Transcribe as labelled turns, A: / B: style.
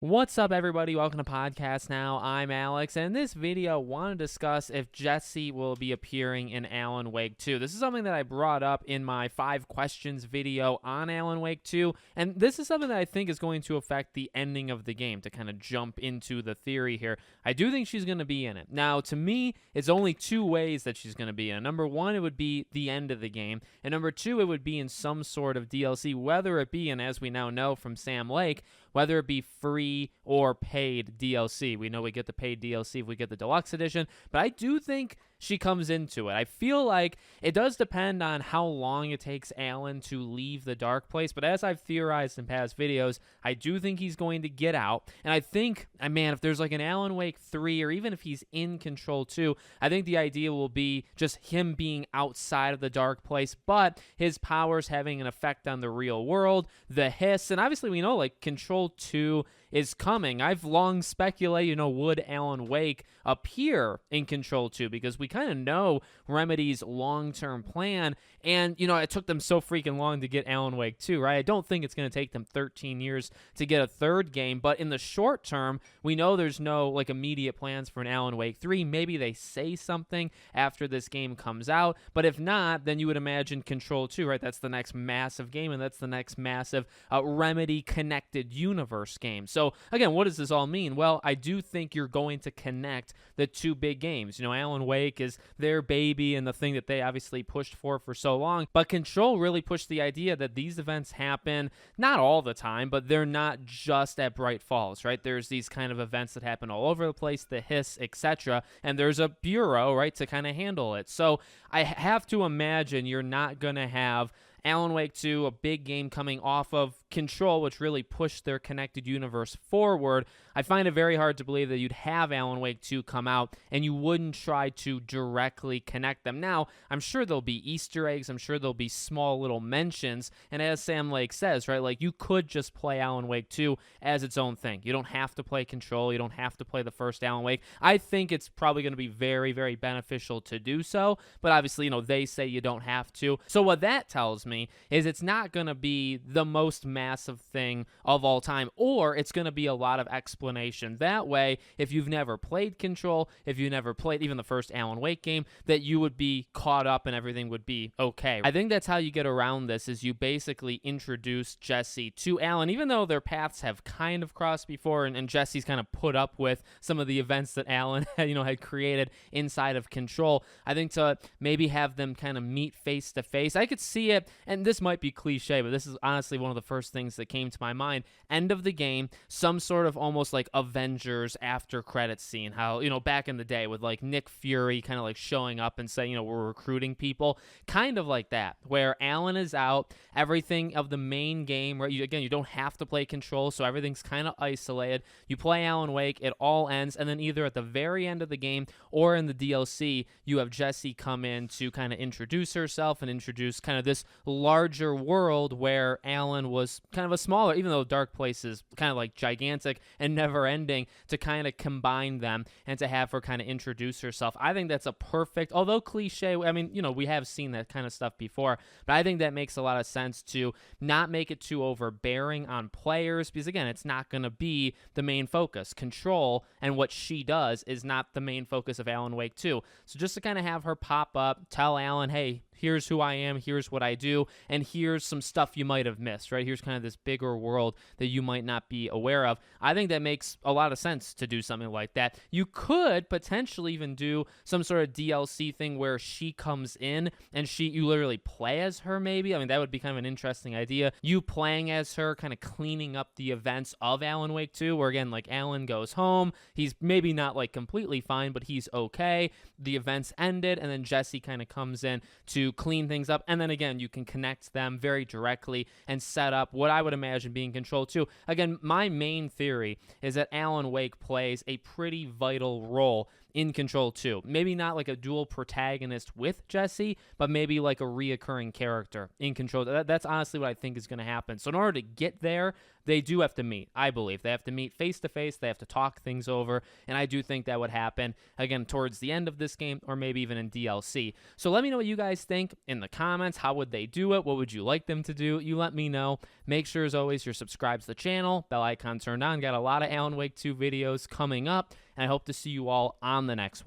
A: What's up, everybody? Welcome to Podcast Now. I'm Alex, and in this video, I want to discuss if Jesse will be appearing in Alan Wake 2. This is something that I brought up in my 5 questions video on Alan Wake 2, and this is something that I think is going to affect the ending of the game, to kind of jump into the theory here. I do think she's going to be in it. Now, to me, it's only 2 ways that she's going to be in it. Number 1, it would be the end of the game, and number 2, it would be in some sort of DLC, whether it be, and as we now know from Sam Lake, whether it be free or paid DLC. We know we get the paid DLC if we get the deluxe edition, but I do think she comes into it. I feel like it does depend on how long it takes Alan to leave the dark place, but as I've theorized in past videos, I do think he's going to get out, and I think, man, if there's like an Alan Wake 3, or even if he's in Control 2, I think the idea will be just him being outside of the dark place, but his powers having an effect on the real world, the hiss, and obviously we know like Control 2 is coming. I've long speculated, would Alan Wake appear in Control 2? Because we kind of know Remedy's long-term plan, and, it took them so freaking long to get Alan Wake 2, right? I don't think it's going to take them 13 years to get a third game, but in the short term, we know there's no, immediate plans for an Alan Wake 3. Maybe they say something after this game comes out, but if not, then you would imagine Control 2, right? That's the next massive game, and that's the next massive Remedy-connected universe game. So, again, what does this all mean? Well, I do think you're going to connect the 2 big games. Alan Wake is their baby and the thing that they obviously pushed for so long, but Control really pushed the idea that these events happen not all the time, but they're not just at Bright Falls, right? There's these kind of events that happen all over the place, the hiss, etc., and there's a bureau, right, to kind of handle it. So I have to imagine you're not going to have Alan Wake 2, a big game coming off of Control, which really pushed their connected universe forward. I find it very hard to believe that you'd have Alan Wake 2 come out and you wouldn't try to directly connect them. Now, I'm sure there'll be Easter eggs. I'm sure there'll be small little mentions. And as Sam Lake says, right, you could just play Alan Wake 2 as its own thing. You don't have to play Control. You don't have to play the first Alan Wake. I think it's probably going to be very, very beneficial to do so. But obviously, they say you don't have to. So what that tells me is it's not going to be the most massive thing of all time, or it's going to be a lot of explanation. That way, if you've never played Control, if you never played even the first Alan Wake game, that you would be caught up and everything would be okay. I think that's how you get around this, is you basically introduce Jesse to Alan, even though their paths have kind of crossed before, and Jesse's kind of put up with some of the events that Alan had created inside of Control. I think to maybe have them kind of meet face to face, I could see it, and this might be cliche, but this is honestly one of the first things that came to my mind. End of the game, some sort of almost like Avengers after credits scene, how, back in the day with Nick Fury kind of showing up and saying, we're recruiting people, kind of like that, where Alan is out, everything of the main game, right? You don't have to play Control, so everything's kind of isolated. You play Alan Wake, it all ends, and then either at the very end of the game or in the DLC, you have Jesse come in to kind of introduce herself and introduce kind of this larger world where Alan was kind of a smaller, even though Dark Place is kind of gigantic and never ending, to kind of combine them and to have her kind of introduce herself. I think that's a perfect, although cliche, I mean, we have seen that kind of stuff before, but I think that makes a lot of sense to not make it too overbearing on players, because again, it's not going to be the main focus. Control and what she does is not the main focus of Alan Wake 2. So just to kind of have her pop up, tell Alan, hey, here's who I am, here's what I do, and here's some stuff you might have missed, right? Here's kind of this bigger world that you might not be aware of. I think that makes a lot of sense to do something like that. You could potentially even do some sort of DLC thing where she comes in and you literally play as her, maybe. I mean, that would be kind of an interesting idea. You playing as her, kind of cleaning up the events of Alan Wake 2, where again, Alan goes home. He's maybe not completely fine, but he's okay. The events ended, and then Jesse kind of comes in to clean things up, and then again, you can connect them very directly and set up what I would imagine being Control 2. Again, my main theory is that Alan Wake plays a pretty vital role in Control 2. Maybe not like a dual protagonist with Jesse, but maybe like a reoccurring character in Control. That's honestly what I think is going to happen. So in order to get there, they do have to meet, I believe. They have to meet face to face. They have to talk things over. And I do think that would happen, again, towards the end of this game or maybe even in DLC. So let me know what you guys think in the comments. How would they do it? What would you like them to do? You let me know. Make sure, as always, you're subscribed to the channel. Bell icon turned on. Got a lot of Alan Wake 2 videos coming up. And I hope to see you all on the next one.